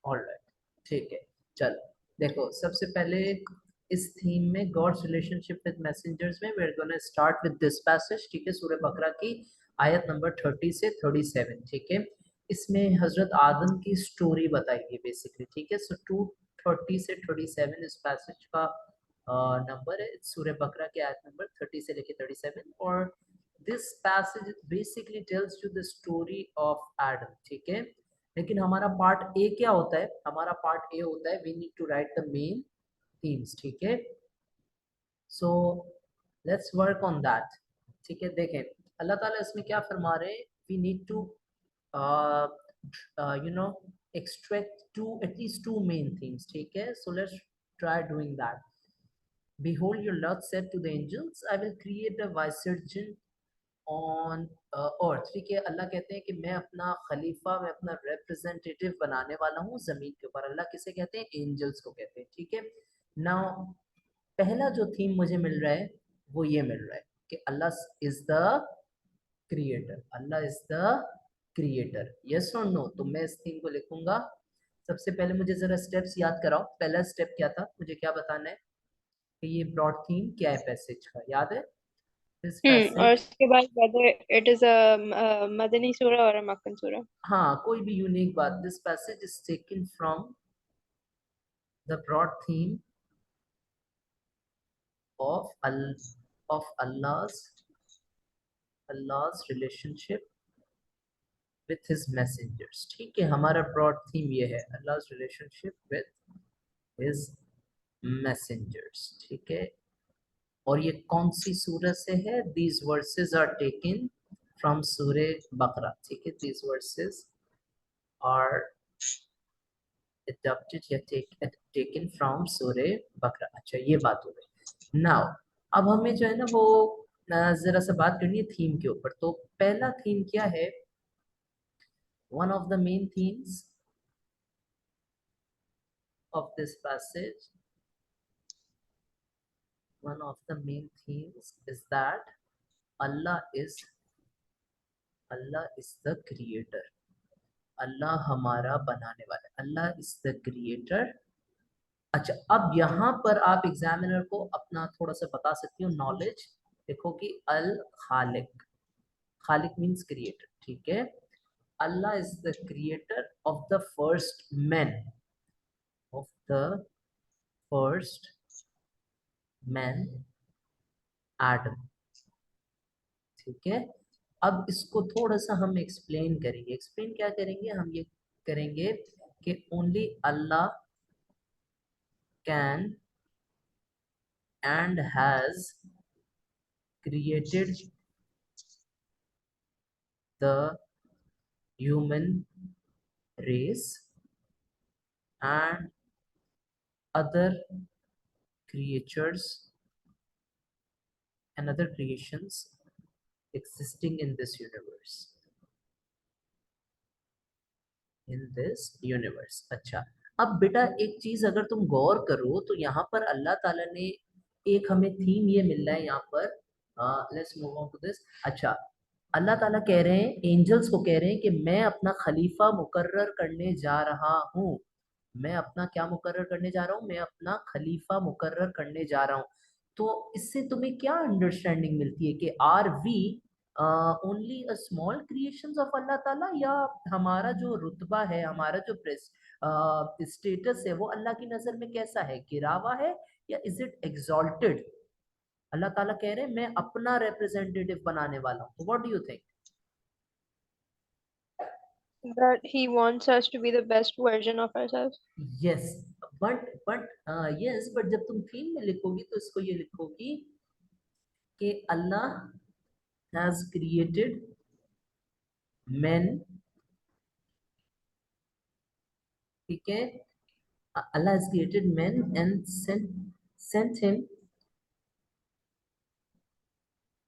Alright, ठीक है। चलो देखो, सबसे पहले इस थीम में गॉड्स रिलेशनशिप विद मैसेंजर्स में we are gonna start with this passage, ठीक है, सूरह बकरा की आयत नंबर 30 से 37, ठीक है। इसमें हजरत आदम की स्टोरी बताई गई बेसिकली, ठीक है। सो 230 से 37 इस पैसेज का नंबर है, सूरह बकरा के आयत नंबर 30 से लेके 37। और this passage basically tells you the story of Adam, ठीक है। लेकिन हमारा पार्ट ए क्या होता है, हमारा पार्ट ए होता है we need to write the main themes, ठीक है। So let's work on that, ठीक है। देखें अल्लाह ताला इसमें क्या फरमा रहे हैं, we need to you know extract two, at least two main themes, ठीक है। so let's try doing that. Behold, your Lord said to the angels, I will create a vicegerent on earth, ठीक है। अल्लाह कहते हैं कि मैं अपना खलीफा, मैं अपना रिप्रेजेंटेटिव बनाने वाला हूँ जमीन के ऊपर। अल्लाह किसे कहते हैं, एंजल्स को कहते हैं, ठीक है। नाउ पहला जो थीम मुझे मिल रहा है वो ये मिल रहा है कि Allah is the creator, Allah is the creator, yes और नो। तो मैं इस थीम को लिखूंगा। सबसे पहले मुझे जरा स्टेप्स याद कराओ, पहला स्टेप क्या था, मुझे क्या बताना है कि ये ब्रॉड थीम क्या है पैसेज का, याद है दिस और पैसेज। उसके बाद whether it is a Madani सूरा और a मक्कन सूरा। हाँ, कोई भी यूनिक बात, this passage is taken from the broad theme of अल्लाह's रिलेशनशिप विथ हिज मैसेंजर्स, ठीक है। हमारा ब्रॉड थीम ये है, अल्लाह's रिलेशनशिप विथ हिज मैसेंजर्स, ठीक है। और ये कौन सी सूरत से है, these verses are taken from Surah Baqarah, ठीक है। दीज वर्सेस आर adopted या taken from सूरे बकरा। अच्छा, ये बात हो गई। नाउ अब हमें जो है ना वो जरा सा बात करनी है थीम के ऊपर। तो पहला थीम क्या है, one of the main themes of this passage, one of the main themes is that Allah is the creator. Allah हमारा बनाने वाला है, अल्लाह इज द क्रिएटर। अच्छा, अब यहाँ पर आप एग्जामिनर को अपना थोड़ा सा बता सकती हो नॉलेज, देखो कि अल खालिक, खालिक मीन्स क्रिएटर, ठीक है। Allah is the creator of the first man, of the first man Adam, ठीक है। अब इसको थोड़ा सा हम एक्सप्लेन करेंगे। एक्सप्लेन क्या करेंगे, हम ये करेंगे कि only Allah can and has created the human race and other creatures and other creations existing in this universe, in this universe। अच्छा, अब बेटा एक चीज अगर तुम गौर करो तो यहाँ पर अल्लाह ताला ने एक हमें थीम ये मिल रहा है यहाँ पर। Let's move on to this. अच्छा, अल्लाह ताला कह रहे हैं, एंजल्स को कह रहे हैं कि मैं अपना खलीफा मुकर्रर करने जा रहा हूँ। मैं अपना क्या मुकर्रर करने जा रहा हूँ, मैं अपना खलीफा मुकर्रर करने जा रहा हूँ। तो इससे तुम्हें क्या अंडरस्टैंडिंग मिलती है कि are we only a small creations of Allah ताला, या हमारा जो रुतबा है, हमारा जो स्टेटस है वो अल्लाह की नजर में कैसा है, गिरा हुआ है या इज इट एग्जॉल्टेड। अल्लाह ताला कह रहे हैं मैं अपना रिप्रेजेंटेटिव बनाने वाला हूँ। What do you think. That he wants us to be the best version of ourselves. Yes, but yes, but जब तुम थीम में लिखोगी तो इसको ये लिखोगी कि अल्लाह हैज क्रिएटेड men, ठीक है। Allah has created men and sent him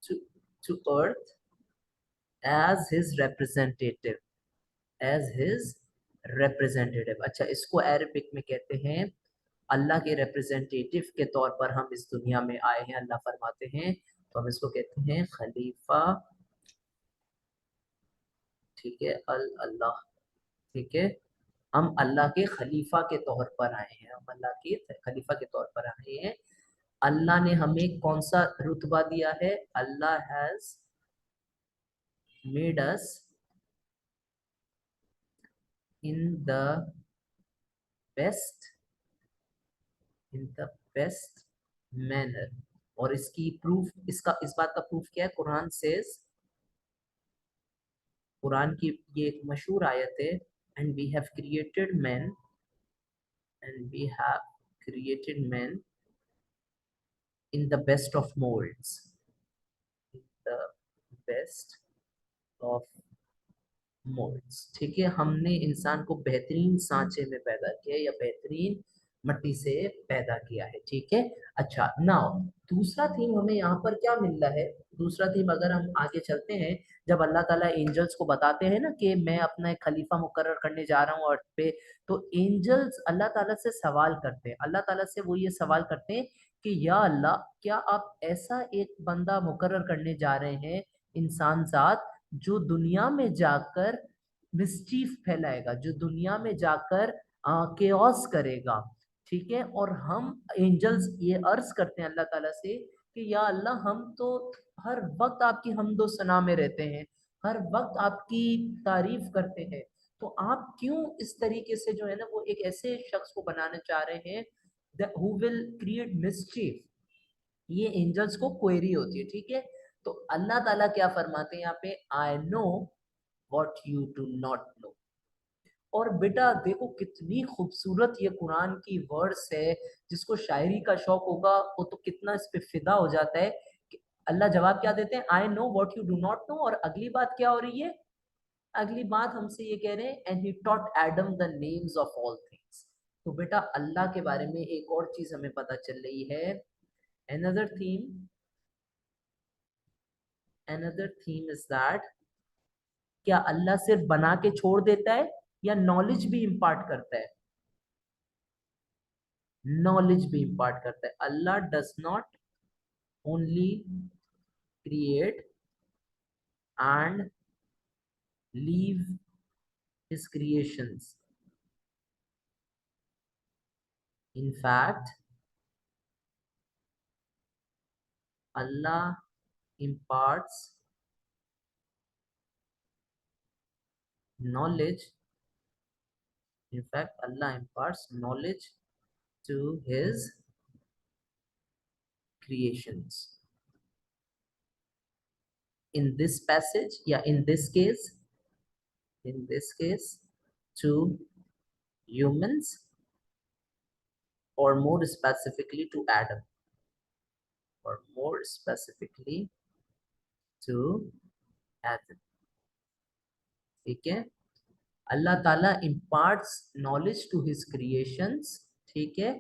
to to earth as his representative, as his representative। अच्छा, इसको अरबिक में कहते हैं अल्लाह के रिप्रेजेंटेटिव के तौर पर हम इस दुनिया में आए हैं। अल्लाह फरमाते हैं तो हम इसको कहते हैं खलीफा, ठीक है, अल अल्लाह, ठीक है। हम अल्लाह के खलीफा के तौर पर आए हैं, हम अल्लाह के खलीफा के तौर पर आए हैं। अल्लाह ने हमें कौन सा रुतबा दिया है? Allah has made us in the best, in the best manner. और इसकी प्रूफ, इस बात का प्रूफ क्या है? कुरान सेज, कुरान की ये एक मशहूर आयत है, and we have created man, and we have created man in the best of moulds, the best of moulds. ठीक है, हमने इंसान को बेहतरीन सांचे में पैदा किया या बेहतरीन मट्टी से पैदा किया है। ठीक है, अच्छा नाउ दूसरा थीम हमें यहाँ पर क्या मिल रहा है? दूसरा थीम अगर हम आगे चलते हैं, जब अल्लाह ताला एंजल्स को बताते हैं ना कि मैं अपना एक खलीफा मुकर्रर करने जा रहा हूँ अर्थ पे, तो एंजल्स अल्लाह ताला से सवाल करते हैं। अल्लाह ताला से वो ये सवाल करते हैं कि या अल्लाह, क्या आप ऐसा एक बंदा मुकर्रर करने जा रहे हैं, इंसान जात, जो दुनिया में जाकर मिसचीफ फैलाएगा, जो दुनिया में जाकर केओस करेगा। ठीक है, और हम एंजल्स ये अर्ज करते हैं अल्लाह ताला से कि या अल्लाह, हम तो हर वक्त आपकी हमदो सना में रहते हैं, हर वक्त आपकी तारीफ करते हैं, तो आप क्यों इस तरीके से जो है ना वो एक ऐसे शख्स को बनाना चाह रहे हैं हु विल क्रिएट मिसचीफ? ये एंजल्स को क्वेरी होती है। ठीक है, तो अल्लाह ताला क्या फरमाते हैं यहाँ पे? I know what you do not know. और बेटा देखो कितनी खूबसूरत ये कुरान की वर्ड्स है, जिसको शायरी का शौक होगा वो तो कितना इस पे फिदा हो जाता है कि अल्लाह जवाब क्या देते हैं? I know what you do not know. और अगली बात क्या हो रही है? अगली बात हमसे ये कह रहे हैं, and he taught Adam the names of all things. तो बेटा अल्लाह के बारे में एक और चीज हमें पता चल रही है। another theme another theme is that क्या अल्लाह सिर्फ बना के छोड़ देता है या नॉलेज भी इंपार्ट करता है? नॉलेज भी इंपार्ट करता है। Allah does not only create and leave his creations, in fact Allah imparts knowledge, in fact Allah imparts knowledge to his creations. In this passage, yeah, in this case to humans, or more specifically to Adam, or more specifically to Adam. ठीक है, अल्लाह ताला imparts knowledge to his creations। ठीक है,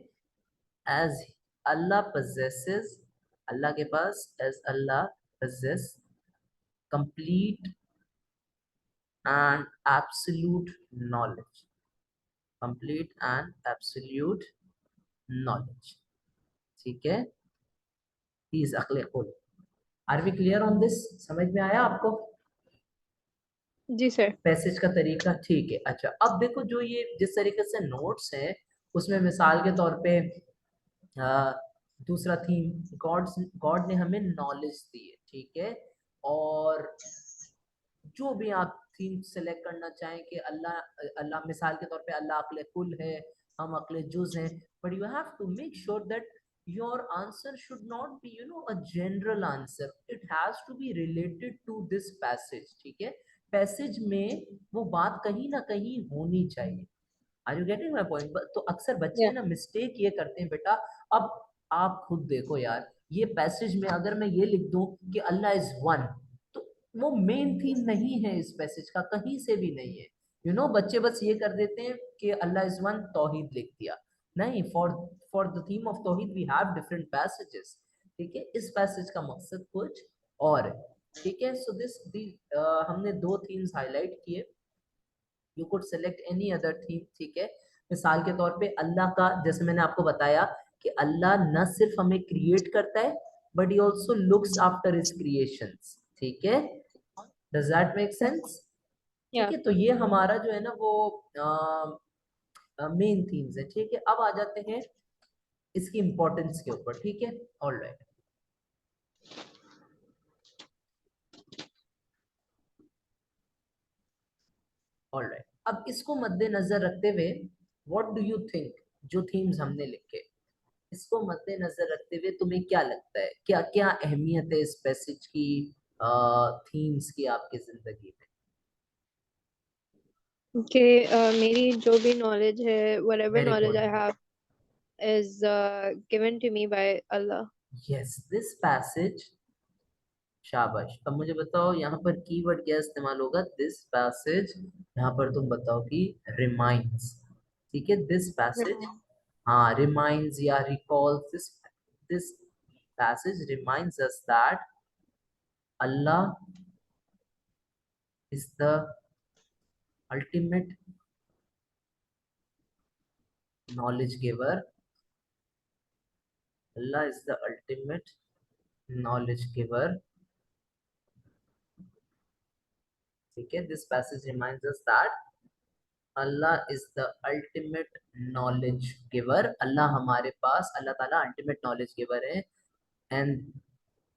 as Allah possesses, अल्लाह के पास, as Allah possess complete and absolute knowledge, complete and absolute knowledge। ठीक है, he is अक्ल कुल। Are we clear on this? समझ में आया आपको जी सर। पैसेज का तरीका? ठीक है, अच्छा अब देखो जो ये जिस तरीके से नोट्स है, उसमें मिसाल के तौर पे आ, दूसरा थीम, गॉड ने हमें नॉलेज दी है। ठीक है, और जो भी आप थीम सेलेक्ट करना चाहें कि अल्लाह अल्लाह मिसाल के तौर पे अल्लाह अक्ल कुल है, हम अक्ल जुज हैं, but you have to make sure that your answer should not be a general answer, it has to be related to this passage। ठीक है, पैसेज में वो बात कहीं ना कहीं होनी चाहिए। Are you getting my point? तो अक्सर बच्चे या ना मिस्टेक ये करते हैं बेटा। अब आप खुद देखो यार, ये पैसेज में अगर मैं ये लिख दूं कि अल्लाह इज वन, तो वो मेन थीम नहीं है इस पैसेज का, कहीं से भी नहीं है। बच्चे बस ये कर देते हैं कि अल्लाह इज वन, तौहीद लिख दिया। नहीं, फॉर द थीम ऑफ तौहीद वी हैव डिफरेंट पैसेजेस। ठीक है, इस पैसेज का मकसद कुछ और है। ठीक है, सो हमने दो थीम्स हाईलाइट किए। You could select any other theme. ठीक है, मिसाल के तौर पे अल्लाह का, जैसे मैंने आपको बताया कि अल्लाह न सिर्फ हमें क्रिएट करता है, but he also looks after his creations. ठीक है, डज दैट मेक सेंस? ठीक या है, तो ये हमारा जो है ना वो मेन थीम्स है, ठीक है। अब आ जाते हैं इसकी इंपॉर्टेंस के ऊपर, ठीक है। ऑलराइट, ऑलराइट, अब इसको मद्देनजर रखते हुए व्हाट डू यू थिंक, जो थीम्स हमने लिखे, इसको मद्देनजर रखते हुए तुम्हें क्या लगता है, क्या क्या अहमियत है इस पैसेज की, थीम्स की आपकी जिंदगी में? कि मेरी जो भी नॉलेज है, whatever very knowledge good, I have is given to me by Allah. Yes, this passage, शाबाश। अब मुझे बताओ यहाँ पर कीवर्ड क्या इस्तेमाल होगा, दिस पैसेज, यहाँ पर तुम बताओ कि रिमाइंड्स, ठीक है, दिस पैसेज, हाँ, रिमाइंड्स या recalls, this passage reminds us that Allah is the ultimate knowledge giver, Allah is the ultimate knowledge giver, ठीक है। This passage reminds us that Allah is the ultimate knowledge giver, Allah हमारे पास, Allah ताला ultimate knowledge giver है, and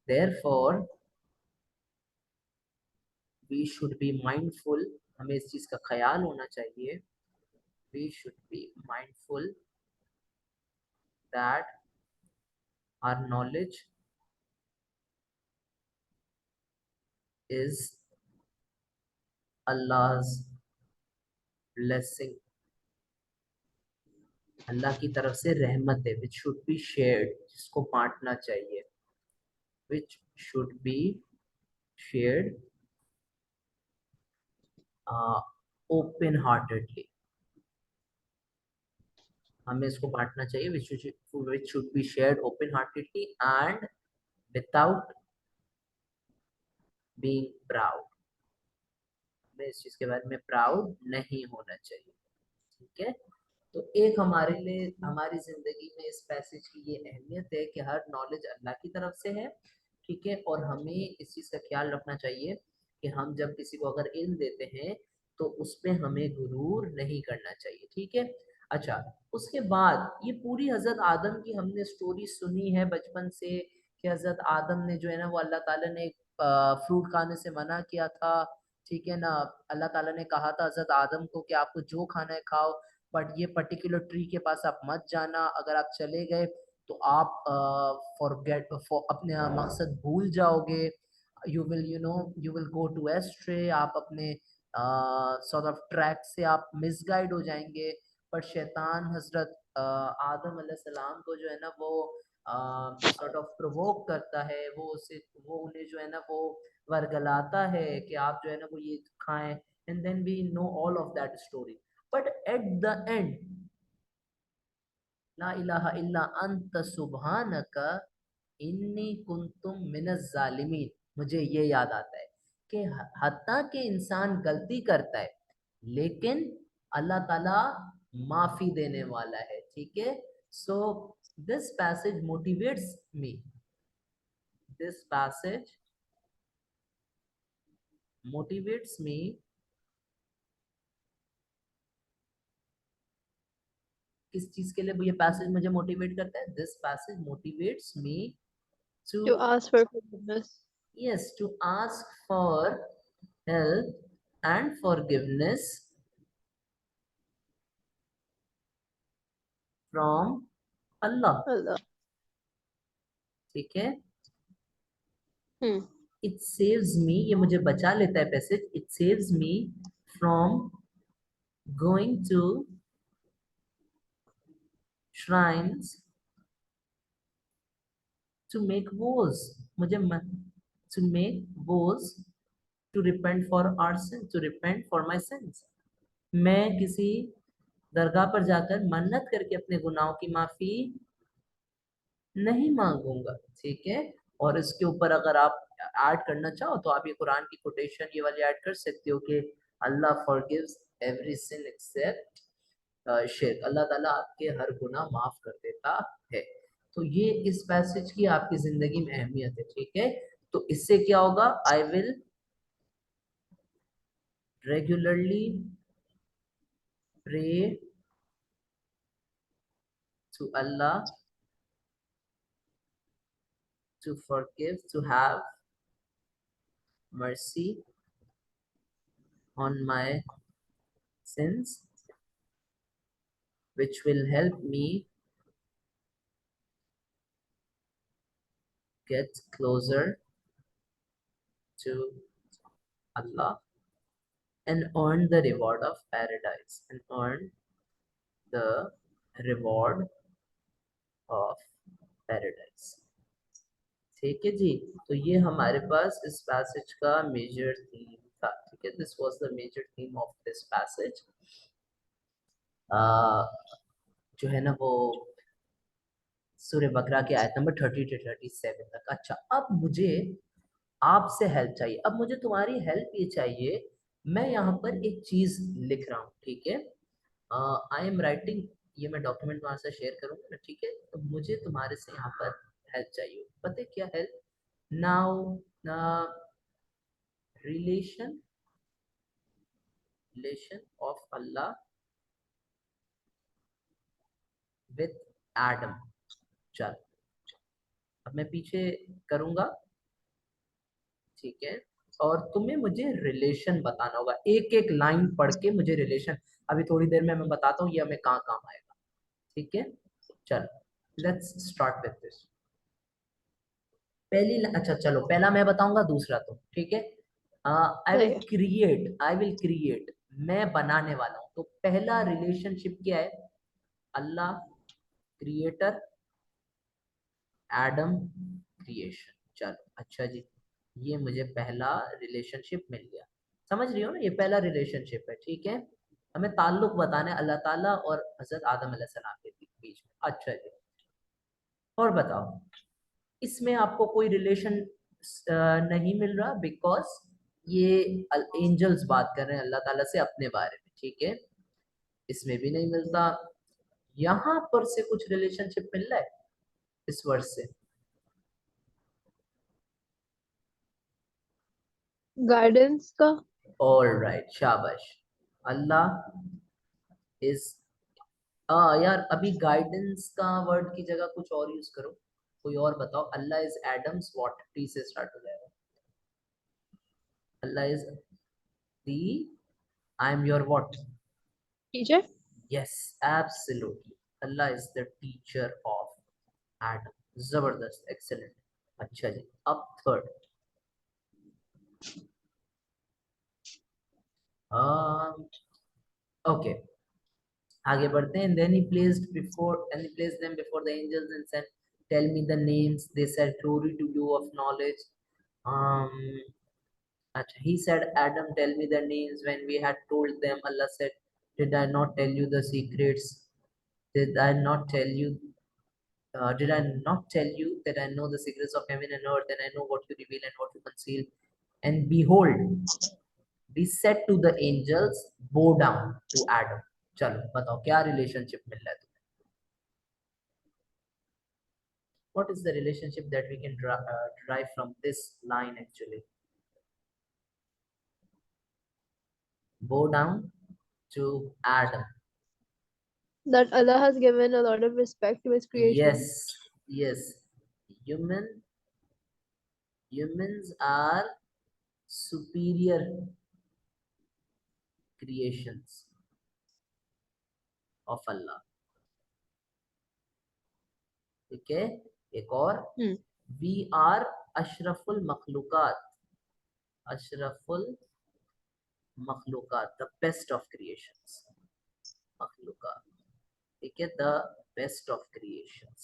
therefore we should be mindful, हमें इस चीज का ख्याल होना चाहिए, we should be mindful that our knowledge is अल्लाह's blessing, अल्लाह की तरफ से रहमत है, विच शुड बी शेयर्ड, जिसको बांटना चाहिए, which should be shared open heartedly, हमें इसको बांटना चाहिए, which should be shared open heartedly and without being proud, हमें इस चीज के बारे में प्राउड नहीं होना चाहिए, ठीक है। तो एक हमारे लिए, हमारी जिंदगी में इस पैसेज की ये अहमियत है कि हर नॉलेज अल्लाह की तरफ से है, ठीक है, और हमें इस चीज का ख्याल रखना चाहिए कि हम जब किसी को अगर इल्म देते हैं तो उस पे हमें गुरूर नहीं करना चाहिए, ठीक है। अच्छा, उसके बाद ये पूरी हजरत आदम की हमने स्टोरी सुनी है बचपन से, कि हजरत आदम ने जो है ना, वो अल्लाह ताला ने फ्रूट खाने से मना किया था, ठीक है ना। अल्लाह ताला ने कहा था हजरत आदम को कि आपको जो खाना है खाओ, बट ये पर्टिकुलर ट्री के पास आप मत जाना, अगर आप चले गए तो आप फॉरगेट अपने मकसद भूल जाओगे, you will you know you will go to astray, आप अपने सॉर्ट ऑफ ट्रैक से आप मिसगाइड हो जाएंगे। पर शैतान हजरत आदम अलैहिस्सलाम को जो है ना, वो सॉर्ट ऑफ प्रोवोक करता है, वो उन्हें जो है ना, वो वर्गलाता है कि आप जो है ना वो ये खाएं, and then we know all of that story, but at the end ला इलाहा इल्ला अंत सुब्हानका इन्नी कुंतुम मिनज जालिमीन, मुझे ये याद आता है कि हत्ता के इंसान गलती करता है लेकिन अल्लाह ताला माफी देने वाला है, ठीक है। So this passage motivates me, this passage motivates मी, किस चीज के लिए ये पैसेज मुझे मोटिवेट करता है, this passage motivates me to, To ask for forgiveness. yes, to ask for help and forgiveness from Allah, Allah. ठीक है। Hmm. इट सेव्स मी, ये मुझे बचा लेता है passage, it saves me from going to shrines to make vows, मुझे to make vows to repent for our sins, to repent for my sins, मैं किसी दरगाह पर जाकर मन्नत करके अपने गुनाहों की माफी नहीं मांगूंगा, ठीक है। और इसके ऊपर अगर आप ऐड करना चाहो तो आप ये कुरान की कोटेशन ये वाली ऐड कर सकते हो कि अल्लाह फॉरगिव्स एवरी सिन एक्सेप्ट शिर्क, अल्लाह ताला आपके हर गुनाह माफ कर देता है। तो ये इस पैसेज की आपकी जिंदगी में अहमियत है, ठीक है। तो इससे क्या होगा, I will regularly pray to Allah, to forgive, to have mercy on my sins, which will help me get closer to Allah and earn the reward of paradise, and earn the reward of paradise. ठीक है जी, तो ये हमारे पास इस passage का major theme था। ठीक है, this was the major theme of this passage. जो है ना वो सूर्य बकरा के आयत नंबर 30 to 37 तक। अच्छा, अब मुझे आपसे हेल्प चाहिए, अब मुझे तुम्हारी हेल्प ये चाहिए। मैं यहाँ पर एक चीज लिख रहा हूँ, ठीक है, आई एम राइटिंग, ये मैं डॉक्यूमेंट वहां से शेयर करूंगा ना, ठीक है, तो मुझे तुम्हारे से यहाँ पर हेल्प चाहिए। पता है क्या help? Now relation of Allah with Adam। चल, अब मैं पीछे करूंगा, ठीक है, और तुम्हें मुझे रिलेशन बताना होगा, एक एक लाइन पढ़ के मुझे रिलेशन, अभी थोड़ी देर में मैं बताता हूँ ये हमें कहाँ काम आएगा। ठीक है, चल, लेट्स स्टार्ट विद दिस। अच्छा चलो, पहला मैं बताऊंगा, दूसरा तुम, ठीक है। आई विल क्रिएट, मैं बनाने वाला हूं। तो पहला रिलेशनशिप क्या है? अल्लाह क्रिएटर, एडम क्रिएशन। चलो अच्छा जी, ये मुझे पहला रिलेशनशिप मिल गया। समझ रही हो ना, ये पहला रिलेशनशिप है, ठीक है। हमें ताल्लुक बताना है अल्लाह ताला और हजरत आदम अलैहिस्सलाम के बीच में। अच्छा जी, और बताओ, इसमें आपको कोई रिलेशन नहीं मिल रहा, बिकॉज ये एंजल्स बात कर रहे हैं अल्लाह ताला से अपने बारे में, ठीक है, इसमें भी नहीं मिलता। यहाँ पर से कुछ रिलेशनशिप मिल रहा है इस वर्ष से। गाइडेंस का। ऑल राइट, शाबाश। अल्लाह इज, यार अभी गाइडेंस का वर्ड की जगह कुछ और यूज करो, कोई और बताओ। Allah is Adams what, T से स्टार्ट हो जाएगा। Allah is the, I am your what? Teacher. yes, absolutely, Allah is the teacher of Adam। जबरदस्त, एक्सेलेंट। अच्छा जी, अब थर्ड, ओके, आगे बढ़ते हैं। then he placed before, and he placed them before the angels and said, tell me the names। they said, glory to you of knowledge। um अच्छा, he said, Adam, tell me the names। when we had told them, Allah said, did I not tell you the secrets? did I not tell you Did I not tell you that I know the secrets of heaven and earth, and I know what you reveal and what you conceal? And behold, we said to the angels, bow down to Adam। चलो बताओ, क्या relationship मिल रहा है तुम्हें? What is the relationship that we can derive from this line actually? Bow down to Adam। That Allah has given a lot of respect to His creation. Yes, yes. Humans are superior creations of Allah। ठीक है, एक और, we are अशरफुल मखलूकात, अशरफुल मखलूकात, the best of creations, मखलूकात, ठीक है, द बेस्ट ऑफ क्रिएशंस।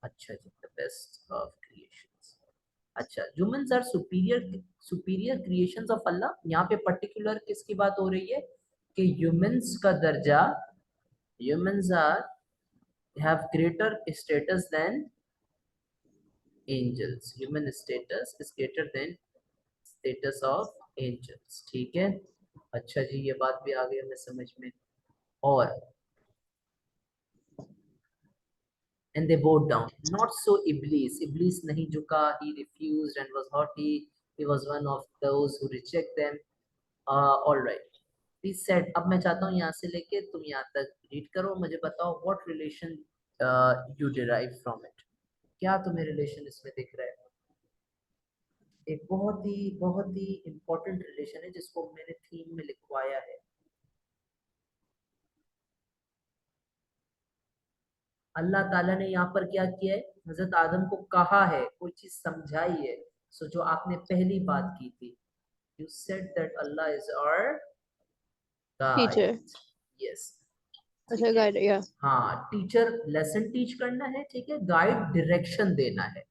अच्छा जी, द बेस्ट ऑफ क्रिएशंस। अच्छा, humans are superior creations of Allah. यहाँ पे पर्टिकुलर किसकी बात हो रही है? कि ह्यूमंस का दर्जा, humans are have greater status than angels। human status is greater than status of angels। ठीक है, अच्छा जी, ये बात भी आ गई हमें समझ में। और and they bowed down, not so Iblis। Iblis नहीं झुका, he refused and was haughty, he was one of those who reject them। all right, he said, अब मैं चाहता हूँ यहाँ से लेके तुम यहाँ तक रीड करो, मुझे बताओ what relation you derive from it, क्या तुम्हें रिलेशन इसमें दिख रहा है? एक बहुत ही इम्पोर्टेंट रिलेशन है जिसको मैंने थीम में लिखवाया है। अल्लाह ताला ने यहाँ पर क्या किया है, हजरत आदम को कहा है, कोई चीज समझाई है। सो जो आपने पहली बात की थी, you said that Allah is our Teacher. Guide. Yes, अच्छा, ठीक है। guide, yeah. हाँ, टीचर लेसन टीच करना है, ठीक है, गाइड डायरेक्शन देना है।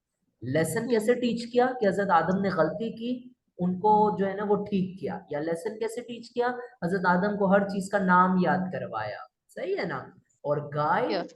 लेसन कैसे टीच किया कि हजरत आदम ने गलती की, उनको जो है ना वो ठीक किया, या लेसन कैसे टीच किया, हजरत आदम को हर चीज का नाम याद करवाया, सही है ना। और Yeah. Guide,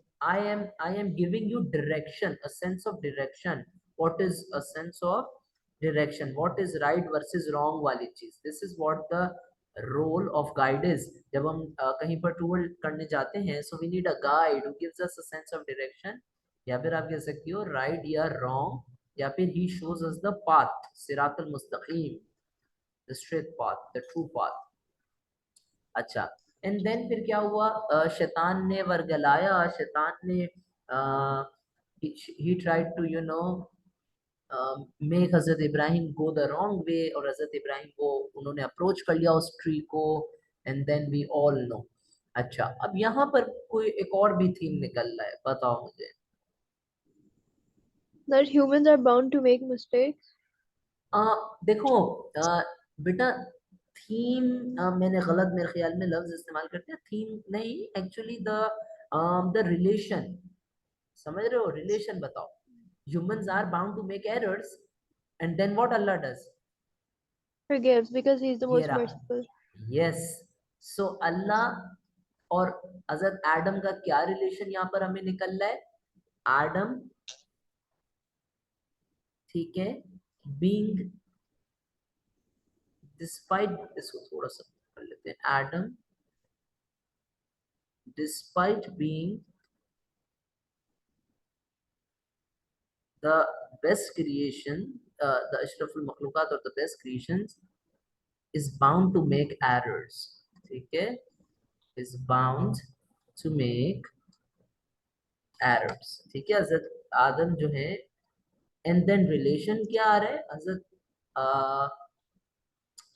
I am giving you direction, a sense of direction. What is a sense of direction, what is right versus wrong वाली चीज, this is what the role of guide is. जब हम कहीं पर टूर करने जाते हैं, so we need a guide who gives us a sense of direction, या फिर आप कह सकती हो राइट या रॉन्ग, या फिर he shows us the path, सिरातुल मुस्तकीम, the straight path, the true path. अच्छा, एंड देन फिर क्या हुआ, शैतान ने वर्गलाया, शैतान ने he tried to make Hazrat Ibrahim go the wrong way, और हजरत इब्राहिम को उन्होंने अप्रोच कर लिया उस ट्री को, and then we all know. अच्छा, अब यहाँ पर कोई एक और भी थीम निकल रहा है, बताओ मुझे। That humans are bound to make mistakes. देखो बेटा, थीम मैंने गलत मेरे ख्याल में लफ्ज इस्तेमाल करते हैं, थीम नहीं, एक्चुअली द रिलेशन, समझ रहे हो, रिलेशन बताओ। Humans are bound to make errors, and then what Allah does, Forgives because he's the ये most रहा, merciful. यस। सो अल्लाह और हजरत आदम का क्या रिलेशन यहाँ पर हमें निकल रहा है, आदम, ठीक है, बीइंग, डिस्पाइट, इसको थोड़ा सा कर लेते हैं, Adam despite being the best creation, the अशरफुल मखलूकात और the best creations, is bound to make errors, ठीक है, is bound to make errors, ठीक है। हजरत आदम जो है, एंड देन रिलेशन क्या आ रहा है, हजरत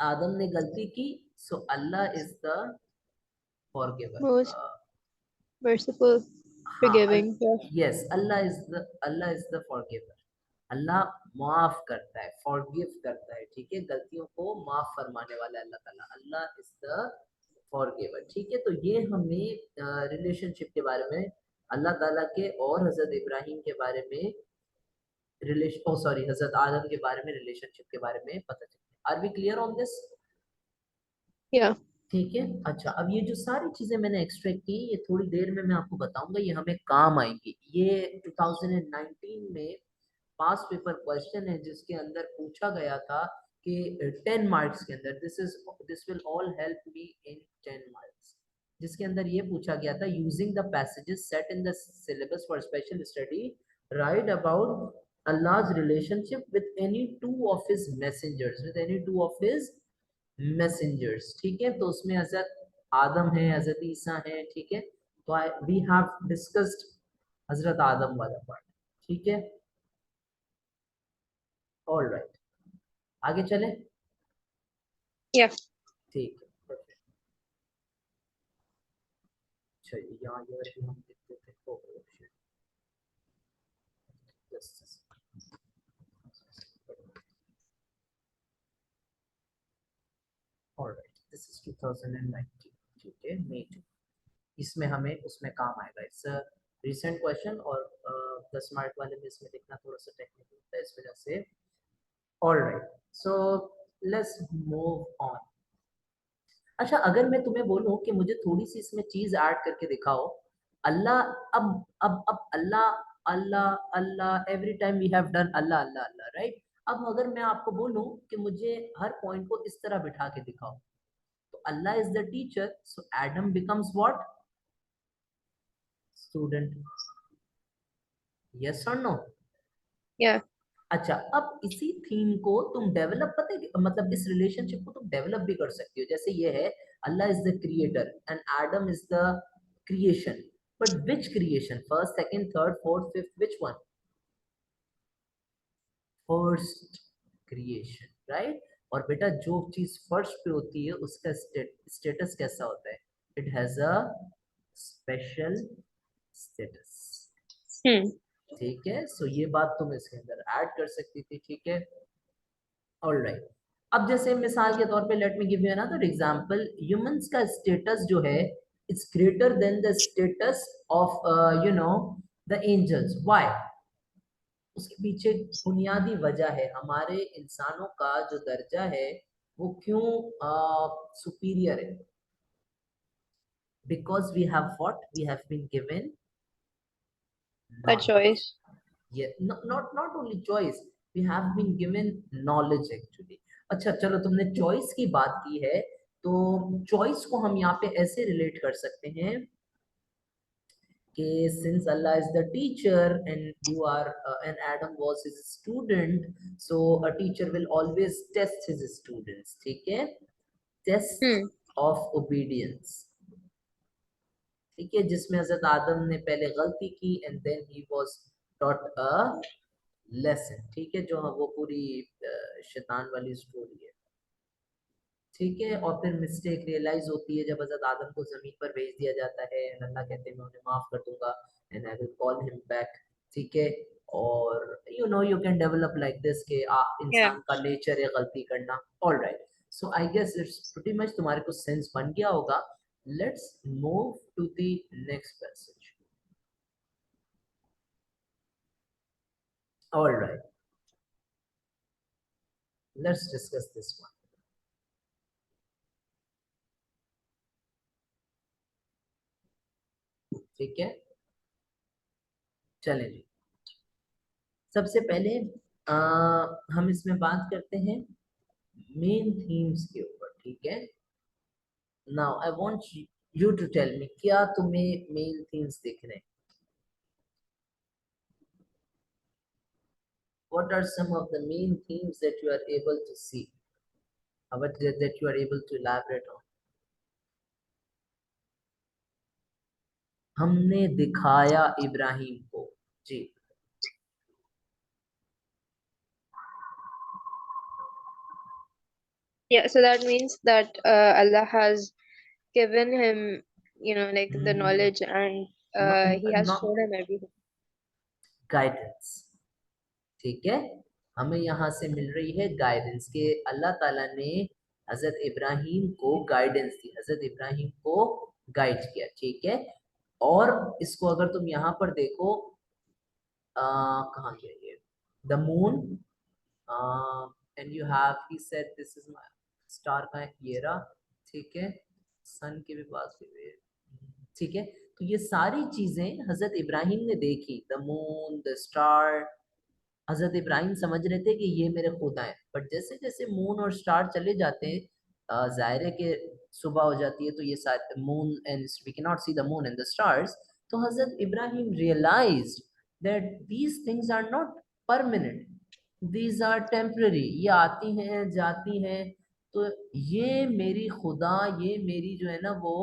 आदम ने गलती की, सो Allah is the forgiver. Most merciful. हाँ, Forgiving. Yeah. Yes, Allah is the forgiver, Allah माफ करता है, फॉरगिव करता है, ठीक है, गलतियों को माफ फरमाने वाला है अल्लाह ताला, अल्लाह इज द फॉरगिवर, ठीक है। तो ये हमें रिलेशनशिप के बारे में, अल्लाह ताला के और हजरत इब्राहिम के बारे में रिलेशन, ओ सॉरी, हजरत आदम के बारे में रिलेशनशिप के बारे में पता चलता है। Are we clear on this? Yeah. ठीक है। अच्छा, अब ये जो सारी चीजें मैंने एक्सट्रैक्ट की, ये थोड़ी देर में मैं आपको बताऊंगा, ये हमें काम आएंगी। ये 2019 में पास पेपर क्वेश्चन है जिसके अंदर पूछा गया था कि 10 मार्क्स के अंदर, this will all help me in 10 marks, जिसके अंदर ये पूछा गया था, using the passages set in the syllabus for special study, right about Allah's relationship with any two of his messengers, with any two of his messengers, ठीक है। तो उसमें हजरत आदम है, हजरत ईसा है, ठीक है। तो वी हैव डिस्कस्ड हजरत आदम वाला पार्ट, ठीक है। ऑल राइट, आगे चले, Yeah. ठीक है, perfect। चलिए यहाँ ये भी हम लिख देते हैं, oh, shit, just a second। All right, this is 2019, ठीक है, May 2, इसमें हमें उसमें काम आएगा, इट्स रिसेंट क्वेश्चन, और 10 मार्क वाले में इसमें लिखना थोड़ा सा टेक्निकल होता है, इस वजह से। All right, so let's move on. अच्छा, अगर मैं तुम्हें बोलूं कि मुझे थोड़ी सी इसमें चीज ऐड करके दिखाओ, अल्लाह, अब Allah Allah Allah, every time we have done Allah Allah Allah, right. अब अगर मैं आपको बोलूं कि मुझे हर पॉइंट को इस तरह बिठा के दिखाओ, तो Allah is the teacher, so Adam becomes what, student, yes और नो। Yeah. अच्छा, अब इसी थीम को तुम डेवलप, पता है मतलब इस रिलेशनशिप को तुम डेवलप भी कर सकती हो, जैसे ये है, Allah is the creator and Adam is the creation. But which creation? First, second, third, fourth, fifth, which one? First creation, right? और बेटा जो चीज फर्स्ट पे होती है उसका स्टेटस कैसा होता है? It has a special status. ठीक है, सो ये बात तुम इसके अंदर ऐड कर सकती थी, ठीक है? ऑलराइट, अब जैसे मिसाल के तौर पे let me give you another example. Humans का स्टेटस जो है it's greater than the status of you know the angels. Why? उसके पीछे बुनियादी वजह है, हमारे इंसानों का जो दर्जा है वो क्यों सुपीरियर है? Because we have what? We have been given A choice. Not only choice, we have been given knowledge actually. अच्छा चलो, तुमने चॉइस की बात की है तो चॉइस को हम यहाँ पे ऐसे रिलेट कर सकते हैं कि since Allah is the teacher and you are and Adam was his student, so a teacher will always test his students, ठीक है? Test of obedience, ठीक है? जिसमें हजरत आदम ने पहले गलती की and then he was taught a lesson, ठीक है? जो वो पूरी शैतान वाली स्टोरी है, ठीक है? और फिर मिस्टेक रियलाइज होती है जब हजरत आदम को जमीन पर भेज दिया जाता है, अल्लाह कहते हैं मैं उन्हें माफ कर दूंगा and I will call him back, ठीक है? और you can develop like this के इंसान का नेचर है गलती करना। Alright, so I guess it's pretty much तुम्हारे को सेंस बन गया होगा। Let's move to the next passage. Alright, let's discuss this one, ठीक है? चलें जी, सबसे पहले हम इसमें बात करते हैं मेन थीम्स के ऊपर, ठीक है? Now I want you to tell me, क्या तुम्हें मेन थीम्स दिख रहे हैं? What are some of the main themes that you are able to see, that you are able to elaborate on? हमने दिखाया इब्राहिम को, जी। Yeah, so that means that Allah has given him, like the knowledge, and he has not shown him everything. Guidance, ठीक है? हमें यहाँ से मिल रही है गाइडेंस के अल्लाह ताला ने हजरत इब्राहिम को गाइडेंस दी, हजरत इब्राहिम को गाइड किया, ठीक है? और इसको अगर तुम यहाँ पर देखो, कहाँ गया ये? The moon, and you have he said this is my star का ये रहा, ठीक है? सन के भी पास भी, ठीक है? तो ये सारी चीजें हजरत इब्राहिम ने देखी, द मून, द स्टार। हजरत इब्राहिम समझ रहे थे कि ये मेरे खुदा हैं, बट जैसे जैसे मून और स्टार चले जाते हैं, जाहिर है कि सुबह हो जाती है तो ये सारे moon and we can not see the moon and the stars, तो Hazrat Ibrahim realised that these things are not permanent, these are temporary, ये आती हैं जाती हैं, तो ये मेरी खुदा, ये मेरी जो है ना वो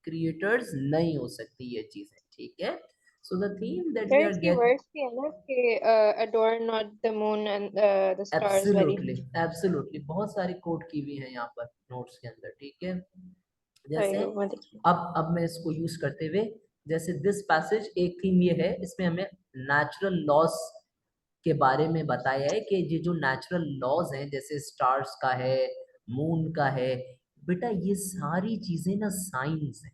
क्रिएटर्स नहीं हो सकती ये चीजें, ठीक है? So the theme that we There are is the getting, verse है ना कि adore not the moon and the stars very absolutely absolutely बहुत सारी कोट की हुई है यहाँ पर नोट्स के अंदर, ठीक है? जैसे अब मैं इसको यूज करते हुए, जैसे दिस पैसेज, एक थीम ये है, इसमें हमें नेचुरल लॉस के बारे में बताया है कि ये जो नेचुरल लॉज हैं जैसे स्टार्स का है, मून का है, बेटा ये सारी चीजें ना साइंस है,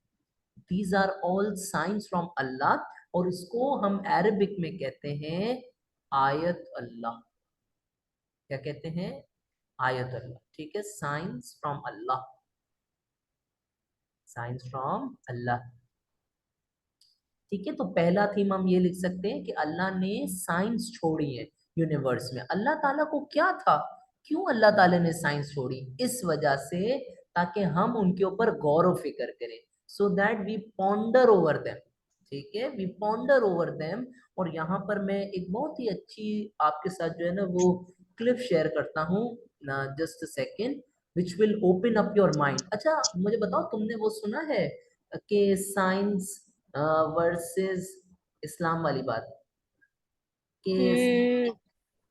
these are all science from Allah, और इसको हम अरबिक में कहते हैं आयत अल्लाह। क्या कहते हैं? आयत अल्लाह, ठीक है? Science from Allah, science from Allah, ठीक है? तो पहला थीम हम ये लिख सकते हैं कि अल्लाह ने साइंस छोड़ी है यूनिवर्स में। अल्लाह ताला को क्या था, क्यों अल्लाह ताला ने साइंस छोड़ी? इस वजह से ताकि हम उनके ऊपर गौर व फिक्र करें, so that we ponder over them, ठीक है? We ponder over them. और यहाँ पर मैं एक बहुत ही अच्छी आपके साथ जो है ना वो क्लिप शेयर करता हूँ, just a second. which will open up your mind. अच्छा मुझे बताओ, तुमने वो सुना है कि साइंस वर्सेस इस्लाम वाली बात, कि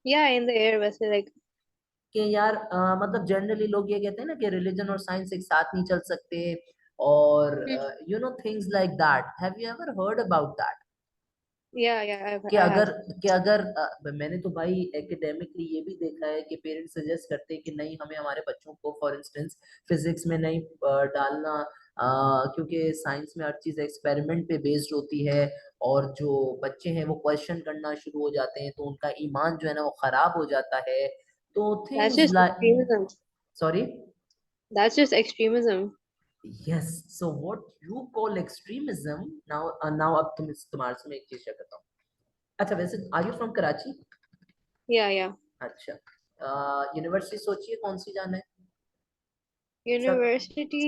Yeah, in the air वैसे like यार मतलब जनरली लोग ये कहते हैं ना कि रिलीजन और साइंस एक साथ नहीं चल सकते, और you know things like that. Have you ever heard about that? yeah कि I have. अगर मैंने तो भाई एकेडेमिकली ये भी देखा है कि पेरेंट्स सजेस्ट करते हैं कि नहीं, हमें हमारे बच्चों को फॉर इंस्टेंस फिजिक्स में नहीं डालना, क्योंकि साइंस में हर चीज एक्सपेरिमेंट पे बेस्ड होती है, और जो बच्चे हैं वो क्वेश्चन करना शुरू हो जाते हैं तो उनका ईमान जो है ना वो खराब हो जाता है। तो That's things just like, extremism. Sorry, That's just extremism. Yes, so what you call extremism now, अब तुम्हारे से मैं एक चीज शेयर करता हूँ। अच्छा वैसे are you from Karachi? Yeah. अच्छा, यूनिवर्सिटी सोचिए कौन सी जाना है सब। University,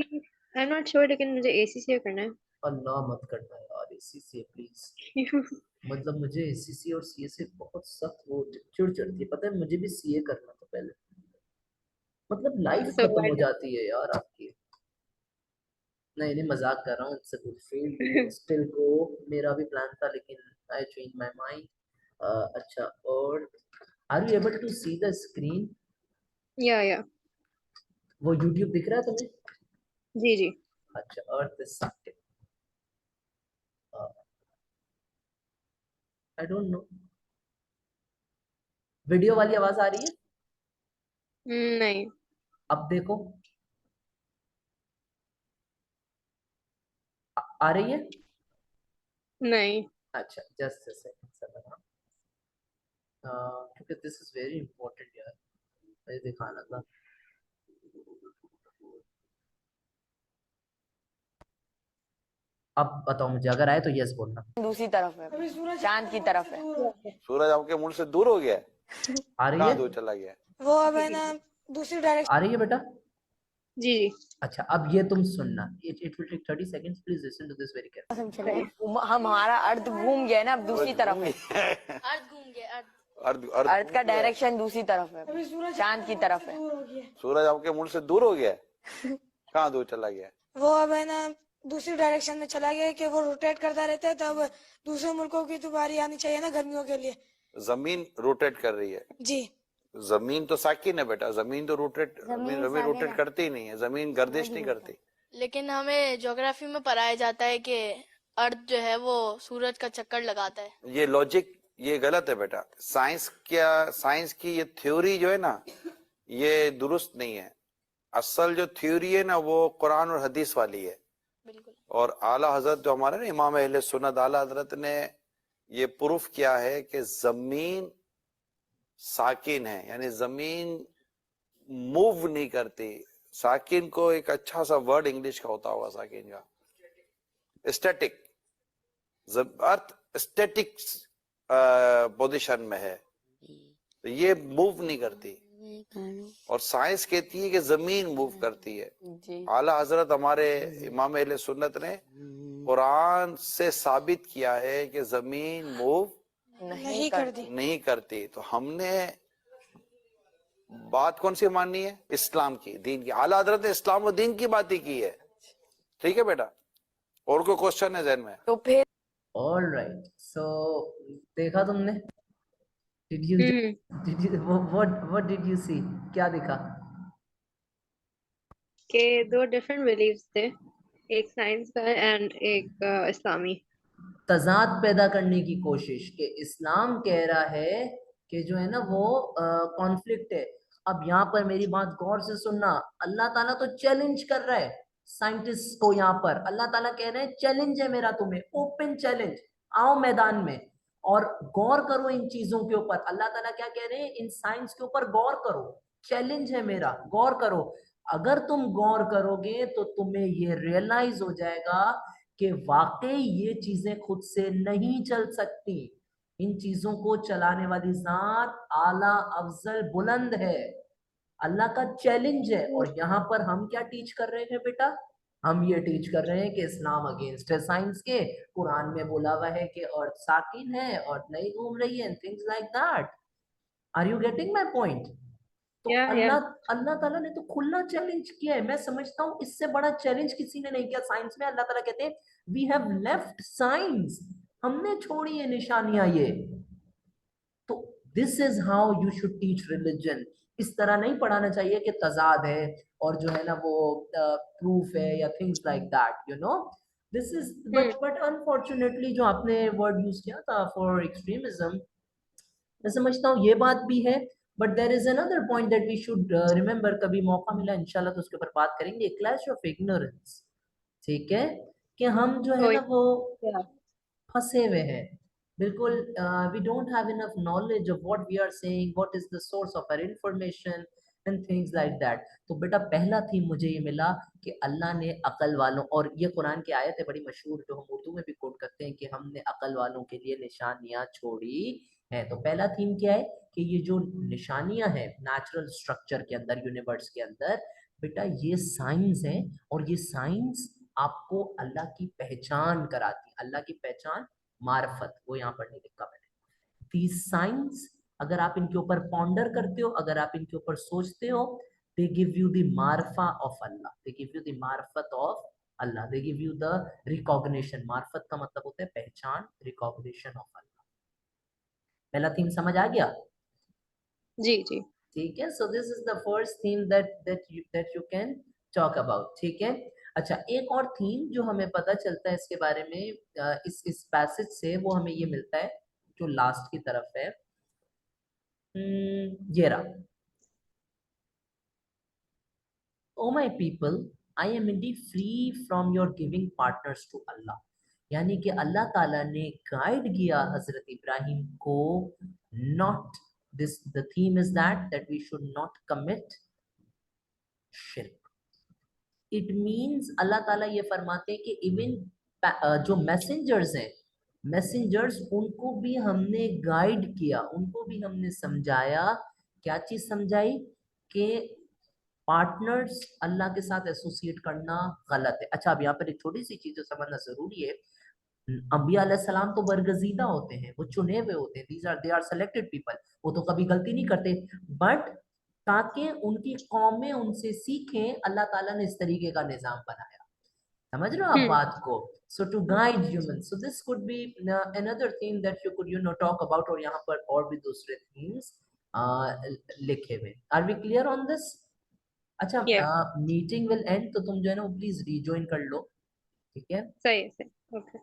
I'm not sure लेकिन मुझे ACCA करना है. अल्लाह मत करना यार एसीसी प्लीज। मतलब मुझे एसीसी और सीए से बहुत सख्त वो चिढ़ चढ़ती है, पता है मुझे भी सीए करना था पहले, मतलब लाइफ So खत्म why हो जाती है यार आपकी। नहीं नहीं मजाक कर रहा हूँ, it's a good field, you can still go. मेरा भी प्लान था लेकिन आई चेंज माय माइंड। अच्छा, और are you able to see the screen? yeah. वो यूट्यूब दिख रहा है तुम्हें? जी. अच्छा, अर्थ इज सैक्टिव, आई डोंट नो, वीडियो वाली आवाज आ रही है? नहीं. अब देखो, आ रही है? नहीं. अच्छा जस्ट अ सेकंड सर, क्योंकि दिस इज वेरी इंपॉर्टेंट यार, मुझे दिखाना था। अब बताओ मुझे, अगर आए तो यस बोलना। दूसरी तरफ है, चांद की तरफ है। सूरज आपके मुंह से दूर हो गया है? आ रही कहाँ है? दूर चला गया है? वो अब है ना दूसरी डायरेक्शन। आ रही है बेटा? जी. अच्छा अब ये तुम सुनना, it will take 30 seconds, please listen to this very carefully. हमारा अर्थ घूम गया है ना, अब दूसरी तरफ है। अर्थ घूम गया, अर्थ का डायरेक्शन दूसरी तरफ है, चांद की तरफ है। दूर हो गया। सूरज आपके मुंह से दूर हो गया है? कहाँ दूर चला गया है? वो अब है ना दूसरी डायरेक्शन में चला गया कि वो रोटेट करता रहता है, तब दूसरे मुल्कों की तो बारी आनी चाहिए ना गर्मियों के लिए। जमीन रोटेट कर रही है? जी। जमीन तो साकिन है बेटा, जमीन तो जमीन रोटेट करती ही नहीं है, जमीन गर्दिश नहीं करती। लेकिन हमें ज्योग्राफी में पढ़ाया जाता है कि अर्थ जो है वो सूरज का चक्कर लगाता है। ये लॉजिक ये गलत है बेटा। साइंस की ये थ्योरी जो है ना ये दुरुस्त नहीं है। असल जो थ्योरी है ना वो कुरान और हदीस वाली है। बिल्कुल। और आला हजरत जो हमारे ना इमाम अहले सुन्नत आला हजरत ने ये प्रूफ किया है कि जमीन साकिन है, यानी जमीन मूव नहीं करती। साकिन को एक अच्छा सा वर्ड इंग्लिश का होता होगा साकिन का, स्टैटिक। अर्थ स्टैटिक पोजीशन में है, तो ये मूव नहीं करती। और साइंस कहती है कि जमीन मूव करती है। आला हजरत हमारे इमाम अहले सुन्नत ने कुरान से साबित किया है कि जमीन मूव नहीं करती। तो हमने बात कौन सी माननी है? इस्लाम की, दीन की। आला हजरत ने इस्लाम और दीन की बात ही की है। ठीक है बेटा, और कोई क्वेश्चन है जहन में? तो फिर ऑलराइट, सो देखा तुमने? Did you what did you see? क्या देखा? के दो डिफरेंट बिलीव्स थे, एक साइंस का एंड एक इस्लामी। तजाद पैदा करने की कोशिश, कि इस्लाम कह रहा है कि जो है ना वो कॉन्फ्लिक्ट है। अब यहाँ पर मेरी बात गौर से सुनना, अल्लाह ताला तो चैलेंज कर रहा है साइंटिस्ट को। यहाँ पर अल्लाह ताला कह रहे हैं चैलेंज है मेरा तुम्हें, ओपन चैलेंज, आओ मैदान में और गौर करो इन चीजों के ऊपर। अल्लाह ताला क्या कह रहे हैं? इन साइंस के ऊपर गौर करो, चैलेंज है मेरा, गौर करो। अगर तुम गौर करोगे तो तुम्हें ये रियलाइज हो जाएगा कि वाकई ये चीजें खुद से नहीं चल सकती। इन चीजों को चलाने वाली जात आला अफजल बुलंद है, अल्लाह का चैलेंज है। और यहाँ पर हम क्या टीच कर रहे हैं बेटा? हम ये टीच कर रहे हैं कि इस्लाम अगेंस्ट है साइंस के। कुरान में बोला हुआ है कि अर्थ साकिन है, अर्थ नहीं घूम रही है, things like that. Are you getting my point? तो Yeah, yeah. अल्लाह अल्लाह ताला ने तो खुला चैलेंज किया है। मैं समझता हूँ इससे बड़ा चैलेंज किसी ने नहीं किया साइंस में। अल्लाह ताला कहते हैं वी हैव लेफ्ट साइंस, हमने छोड़ी है निशानियां ये। तो this is how you should teach religion. इस तरह नहीं पढ़ाना चाहिए कि तजाद है और जो है ना वो प्रूफ है या things like that, you know. This is but unfortunately जो आपने वर्ड यूज किया था फॉर एक्सट्रीमिज्म, मैं समझता हूँ ये बात भी है। But there is another point that we should remember, कभी मौका मिला इंशाल्लाह तो उसके ऊपर बात करेंगे, क्लैश ऑफ इग्नोरेंस। ठीक है, कि हम जो है Oh, ना वो yeah. फंसे हुए हैं बिल्कुल। We don't have enough knowledge of what we are saying, what is the source of our information and things like that. तो बेटा पहला थीम मुझे ये मिला कि अल्लाह ने अकल वालों, और ये कुरान की आयत है बड़ी मशहूर जो हम उर्दू में भी कोट करते हैं कि हमने अकल वालों के लिए निशानियां छोड़ी हैं। तो पहला थीम क्या है कि ये जो निशानियां हैं नेचुरल स्ट्रक्चर के अंदर, यूनिवर्स के अंदर, बेटा ये साइंस है, और ये साइंस आपको अल्लाह की पहचान कराती है। अल्लाह की पहचान मार्फत, वो यहाँ पर नहीं लिखा मैंने। these signs, अगर आप इनके ऊपर पॉन्डर करते हो, अगर आप इनके ऊपर सोचते हो, they give you the Marpha of Allah, they give you the मार्फत of Allah, they give you the recognition। मार्फत का मतलब होता है पहचान, recognition of Allah। पहला थीम समझ आ गया? जी जी। ठीक है, so this is the first theme that you can talk about. ठीक है, अच्छा एक और थीम जो हमें पता चलता है इसके बारे में इस पैसेज से, वो हमें ये मिलता है जो लास्ट की तरफ है। ये रहा, O my people I am indeed free from your giving partners to Allah. यानी कि अल्लाह ताला ने गाइड किया हजरत इब्राहिम को, not this, the theme is that we should not commit शिर्क। इट मीन्स अल्लाह ताला ये फरमाते हैं कि इवन जो मैसेंजर्स हैं, मैसेंजर्स उनको भी हमने गाइड किया, उनको भी हमने समझाया। क्या चीज समझाई? कि पार्टनर्स अल्लाह के साथ एसोसिएट करना गलत है। अच्छा अब यहाँ पर एक छोटी सी चीज जो समझना जरूरी है, अंबिया अलैहिस्सलाम तो बरगजीदा होते हैं, वो चुने हुए होते हैं, दे आर सेलेक्टेड पीपल, वो तो कभी गलती नहीं करते। बट ताकि उनकी कौमें उनसे सीखें, अल्लाह ताला ने इस तरीके का निजाम बनाया। समझ रहे हो आप बात को? So to guide human, so this could be another theme that you could talk about. और यहाँ पर और भी दूसरे थीम्स लिखे हुए। Are we clear on this? अच्छा Yeah. मीटिंग विल एंड, तो तुम जो है ना प्लीज रिजॉइन कर लो। ठीक है, सही है, सही। Okay.